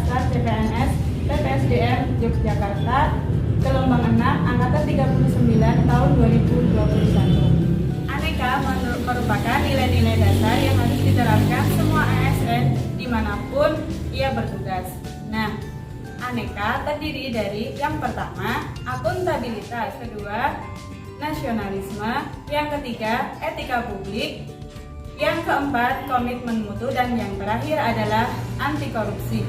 Daftar CPNS PPSDM Yogyakarta gelombang 6 angkatan 39 tahun 2021. Aneka merupakan nilai-nilai dasar yang harus diterapkan semua ASN dimanapun ia bertugas. Nah, aneka terdiri dari yang pertama, akuntabilitas, kedua, nasionalisme, yang ketiga, etika publik, yang keempat, komitmen mutu, dan yang terakhir adalah anti korupsi.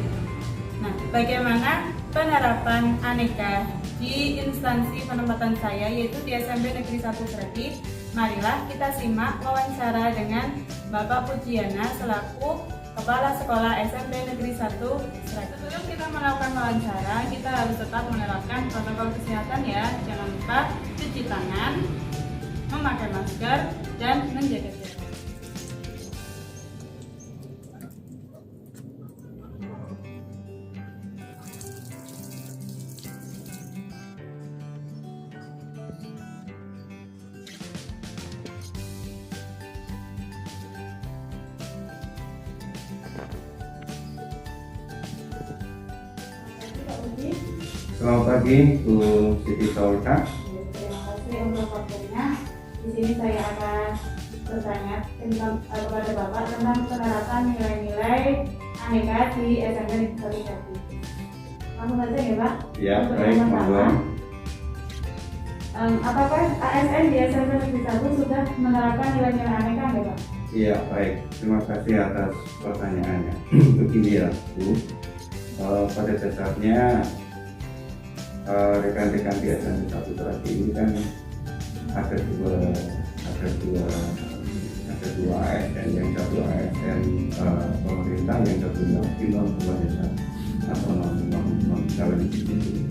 Nah, bagaimana penerapan aneka di instansi penempatan saya, yaitu di SMP Negeri 1 Sregi? Marilah kita simak wawancara dengan Bapak Pujiana selaku Kepala Sekolah SMP Negeri 1 Sregi. Sebelum kita melakukan wawancara, kita harus tetap menerapkan protokol kesehatan ya. Jangan lupa cuci tangan, memakai masker, dan menjaga jarak. Selamat pagi Bu Siti Saulka. Terima kasih untuk waktunya. Di sini saya akan bertanya kepada Bapak tentang penerapan nilai-nilai aneka di SMP Negeri 1 Sregi. Langsung saja ya Pak. Ya, Untuk baik, yang pertama, monggo. apakah ASN di SMP Negeri 1 sudah menerapkan nilai-nilai aneka enggak Pak? Iya, baik. Terima kasih atas pertanyaannya. Begini ya, Bu. Pada dasarnya rekan-rekan di SMP 1 Sregi ini kan ada dua ASN, yang satu ASN pemerintah, yang satunya non pemerintah atau non calon individu.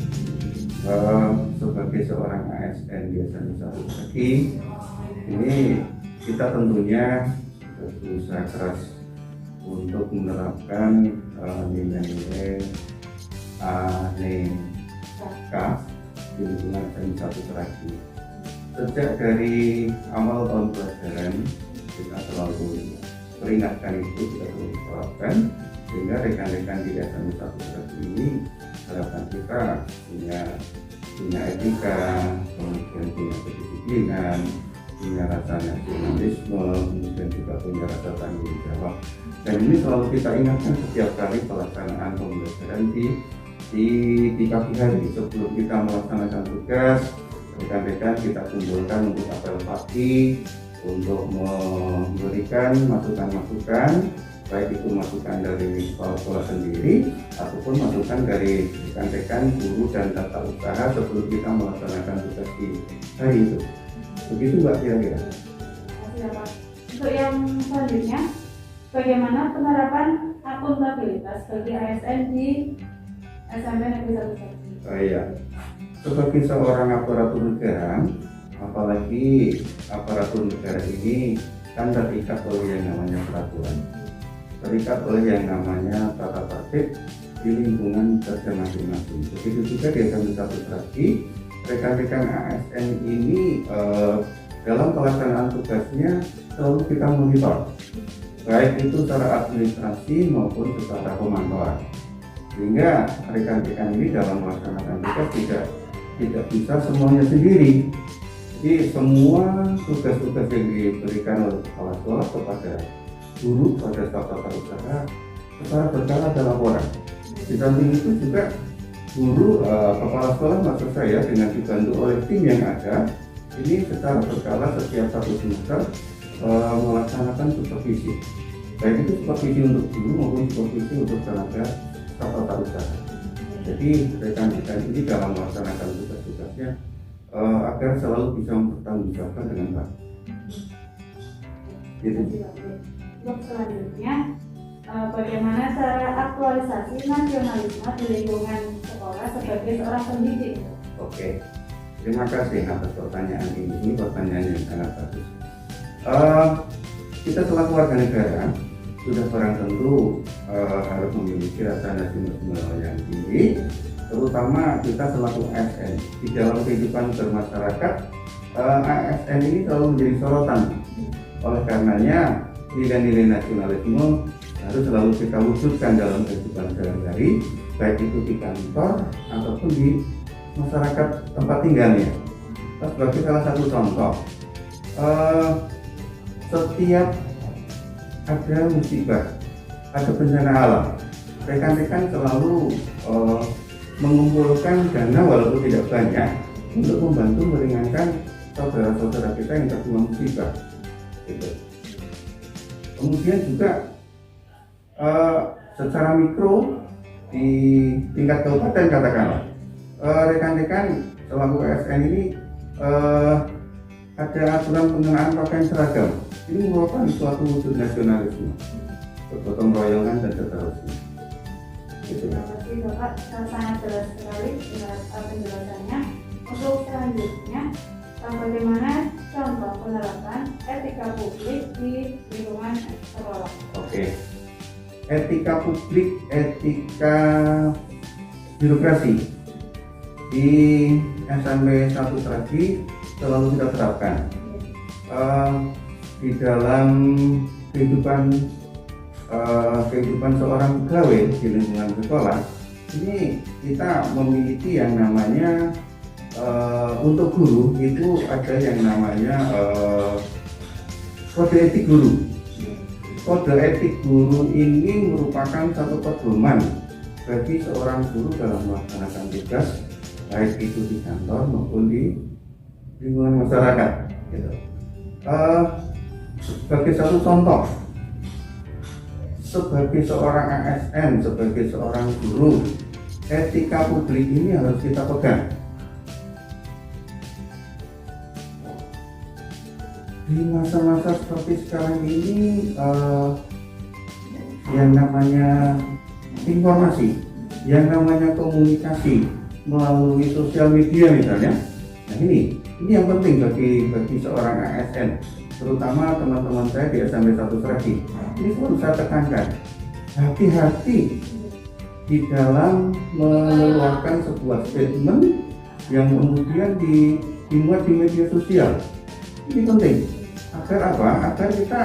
Sebagai seorang ASN di SMP 1 Sregi ini kita tentunya berusaha keras untuk menerapkan nilai-nilai aneka di lingkungan SMP 1 Sregi. Sejak dari awal tahun pelajaran kita selalu peringatkan itu, kita selalu terapkan sehingga rekan-rekan di SMP 1 Sregi ini harapan kita punya etika, kemudian punya kedisiplinan, punya rasa nasionalisme, kemudian juga punya rasa tanggung jawab. Dan ini selalu kita ingatkan setiap kali pelaksanaan pembelajaran di pagi hari. Sebelum kita melaksanakan tugas, rekan-rekan kita kumpulkan untuk apel pagi, untuk memberikan masukan-masukan, baik itu masukan dari kepala sekolah sendiri ataupun masukan dari rekan-rekan guru dan tata usaha sebelum kita melaksanakan tugas di hari itu. Begitu Mbak kira-kira. Untuk yang selanjutnya, bagaimana penerapan akuntabilitas bagi ASN di SMP Negeri 1 Sregi? Iya. Sebagai seorang aparatur negara, apalagi aparatur negara ini kan terikat oleh yang namanya peraturan, terikat oleh yang namanya tata tertib di lingkungan kerja masing-masing. Begitu juga di SMP 1 Sregi, rekan-rekan ASN ini dalam pelaksanaan tugasnya selalu kita monitor, baik itu secara administrasi maupun secara pemantauan, sehingga rekan-rekan ini dalam melaksanakan tugas tidak bisa semuanya sendiri. Jadi semua tugas-tugas yang diberikan oleh kepala sekolah kepada guru, pada staf tata usaha secara berkala ada laporan. Di samping itu juga guru, kepala sekolah maksud saya, dengan dibantu oleh tim yang ada, ini secara berkala setiap satu semester melaksanakan supervisi, baik itu supervisi untuk guru maupun supervisi untuk tenaga staf tata usaha. Jadi rekan-rekan ini dalam melaksanakan tugas-tugasnya agar selalu bisa mempertanggungjawabkan dengan baik. Gitu. Untuk selanjutnya, bagaimana cara aktualisasi nasionalisme di lingkungan sekolah sebagai seorang pendidik? Oke, terima kasih atas pertanyaan ini. Ini pertanyaan yang sangat bagus. Kita selaku warga negara sudah barang tentu harus memiliki rasa nasionalisme yang tinggi, terutama kita selaku ASN di dalam kehidupan bermasyarakat. ASN ini selalu menjadi sorotan. Oleh karenanya nilai-nilai nasionalisme harus selalu kita wujudkan dalam kehidupan sehari-hari sehari-hari, baik itu di kantor ataupun di masyarakat tempat tinggalnya. Sebagai salah satu contoh, setiap ada musibah, ada bencana alam, rekan-rekan selalu mengumpulkan dana walaupun tidak banyak untuk membantu meringankan saudara-saudara kita yang terkena musibah. Gitu. Kemudian juga secara mikro di tingkat kabupaten katakanlah, rekan-rekan selaku ASN ini ada aturan pengenaan pakaian seragam. Ini merupakan suatu wujud nasionalisme, bergotong royongan dan seterusnya. Gitu. Terima kasih Bapak, sangat jelas sekali penjelasannya. Untuk selanjutnya, bagaimana contoh penerapan etika publik di lingkungan sekolah? Oke. Etika publik, etika birokrasi di SMP 1 Seragi selalu kita terapkan di dalam kehidupan seorang pegawai di lingkungan sekolah. Ini kita memiliki yang namanya untuk guru itu ada yang namanya kode etik guru. Kode etik guru ini merupakan satu pedoman bagi seorang guru dalam melaksanakan tugas, baik itu di kantor maupun di lingkungan masyarakat. Gitu. Sebagai satu contoh, sebagai seorang ASN, sebagai seorang guru, etika publik ini harus kita pegang. Di masa-masa seperti sekarang ini, yang namanya informasi, yang namanya komunikasi melalui sosial media misalnya, nah ini yang penting bagi seorang ASN, terutama teman-teman saya di SMP 1 Seragi. Ini selalu saya tekankan, hati-hati di dalam mengeluarkan sebuah statement yang kemudian dimuat di media sosial. Ini penting agar apa? Agar kita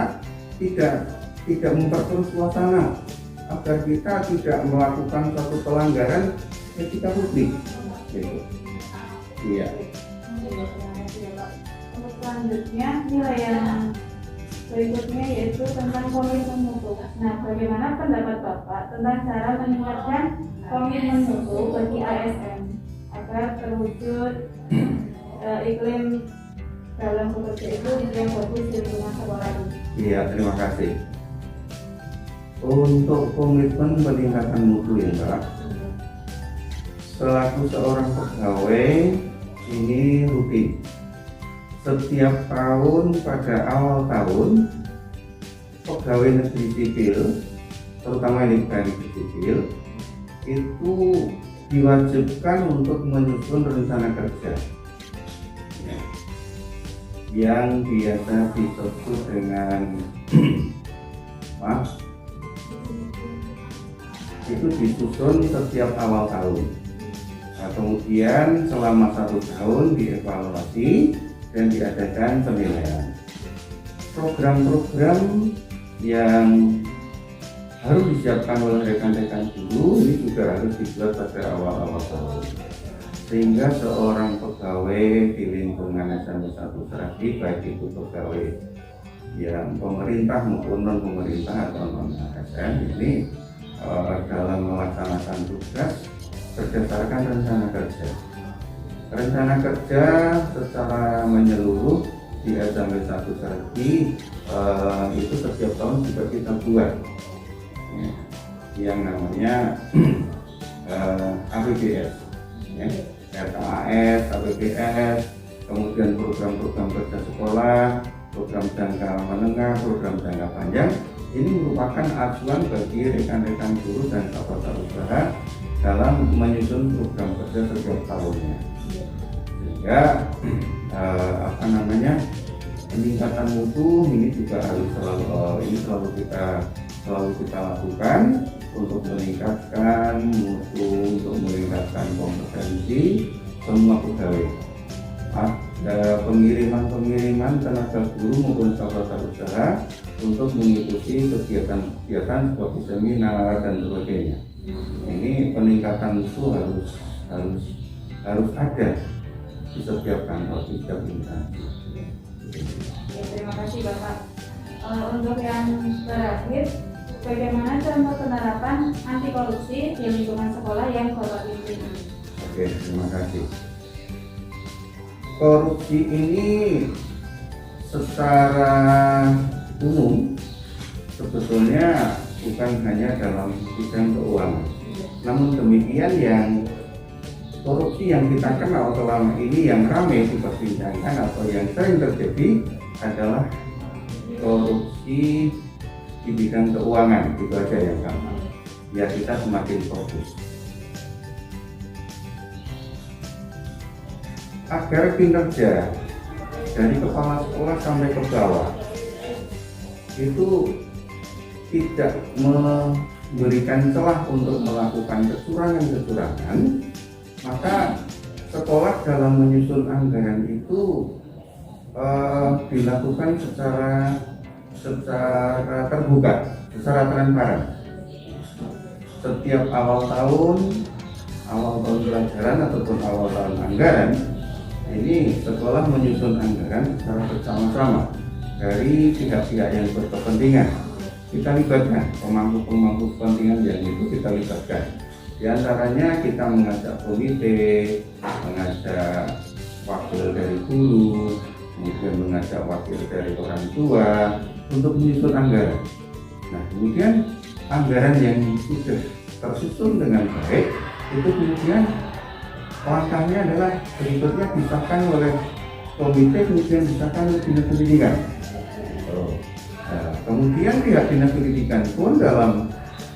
tidak memperkeruh suasana, agar kita tidak melakukan suatu pelanggaran etika publik. Gitu. Iya. Untuk selanjutnya, nilai yang berikutnya yaitu tentang komitmen mutu. Nah, bagaimana pendapat Bapak tentang cara meningkatkan komitmen mutu bagi ASN agar terwujud iklim dalam bekerja itu yang bagus di lingkungan sekolah ini? Iya, terima kasih. Untuk komitmen peningkatan mutu ya Mbak, selaku seorang pegawai ini rutin. Setiap tahun pada awal tahun, pegawai negeri sipil, terutama ini pegawai negeri sipil, itu diwajibkan untuk menyusun rencana kerja yang biasa disebut dengan itu disusun setiap awal tahun. Nah, kemudian selama 1 tahun dievaluasi dan diadakan penilaian. Program-program yang harus disiapkan oleh rekan-rekan guru ini juga harus dibuat pada awal-awal tahun, sehingga seorang pegawai di lingkungan SMP 1 Seragi, baik itu pegawai yang pemerintah maupun non pemerintah atau non ASN ini dalam melaksanakan tugas berdasarkan rencana kerja. Rencana kerja secara menyeluruh di SMP 1 Seragi itu setiap tahun juga kita buat ya, yang namanya APBS ya, RKAS, APBS, kemudian program-program kerja sekolah, program jangka menengah, program jangka panjang. Ini merupakan acuan bagi rekan-rekan guru dan tata usaha dalam menyusun program kerja setiap tahunnya. Sehingga peningkatan mutu ini juga harus selalu kita lakukan untuk meningkatkan mutu, untuk meningkatkan kompetensi semua pegawai. Pengiriman tenaga guru maupun tata usaha untuk mengikuti kegiatan seperti seminar dan sebagainya. Ini ini peningkatan itu harus ada di setiap kantor, di setiap instansi. Ya, terima kasih Bapak. Untuk yang terakhir, bagaimana contoh penerapan anti korupsi di lingkungan sekolah yang Bapak pimpin? Oke, terima kasih. Korupsi ini secara umum sebetulnya bukan hanya dalam bidang keuangan. Namun demikian, yang korupsi yang kita kenal selama ini yang ramai diperbincangkan atau yang sering terjadi adalah korupsi di bidang keuangan. Itu aja yang gampang. Ya, kita semakin fokus. Agar kinerja dari kepala sekolah sampai ke bawah itu tidak memberikan celah untuk melakukan kecurangan, maka sekolah dalam menyusun anggaran itu dilakukan secara terbuka, secara transparan. Setiap awal tahun pelajaran ataupun awal tahun anggaran, ini sekolah menyusun anggaran secara bersama-sama dari pihak-pihak yang berkepentingan. Kita libatkan pemangku kepentingan yang itu kita libatkan. Di antaranya kita mengajak komite, mengajak wakil dari guru, kemudian mengajak wakil dari orang tua untuk menyusun anggaran. Nah, kemudian anggaran yang sudah tersusun dengan baik itu kemudian langkahnya adalah berikutnya disahkan oleh komite, kemudian disahkan oleh dinas pendidikan. Nah, kemudian pihak dinas pendidikan pun dalam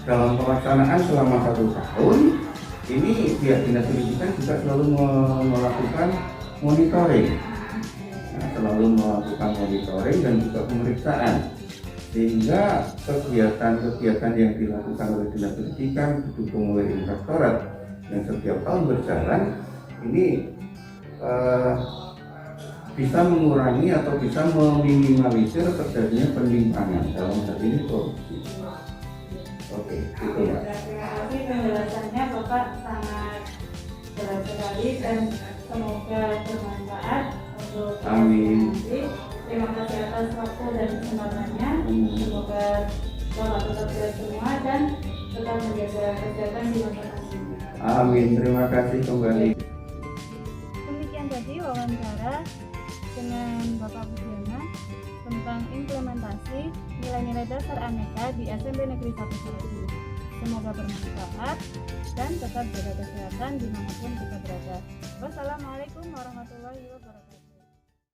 pelaksanaan selama 1 tahun ini pihak dinas pendidikan juga selalu melakukan monitoring, dan juga pemeriksaan, sehingga kegiatan yang dilakukan oleh dinas pendidikan didukung oleh inspektorat yang setiap tahun berjalan ini bisa mengurangi atau bisa meminimalisir terjadinya penyimpangan, dalam hal ini korupsi. Oke, itu ya. Terima kasih penjelasannya Bapak, sangat jelas sekali dan semoga bermanfaat untuk Amin. nanti. Terima kasih atas waktu dan kesempatannya. Semoga Bapak tetap sehat semua dan tetap menjaga kesehatan di masa pandemi. Amin, terima kasih kembali. Demikian tadi wawancara dengan Bapak Budiana tentang implementasi nilai-nilai dasar aneka di SMP Negeri 1 Seregi. Semoga bermanfaat dan tetap jaga kesehatan dimanapun kita berada. Wassalamualaikum warahmatullahi wabarakatuh.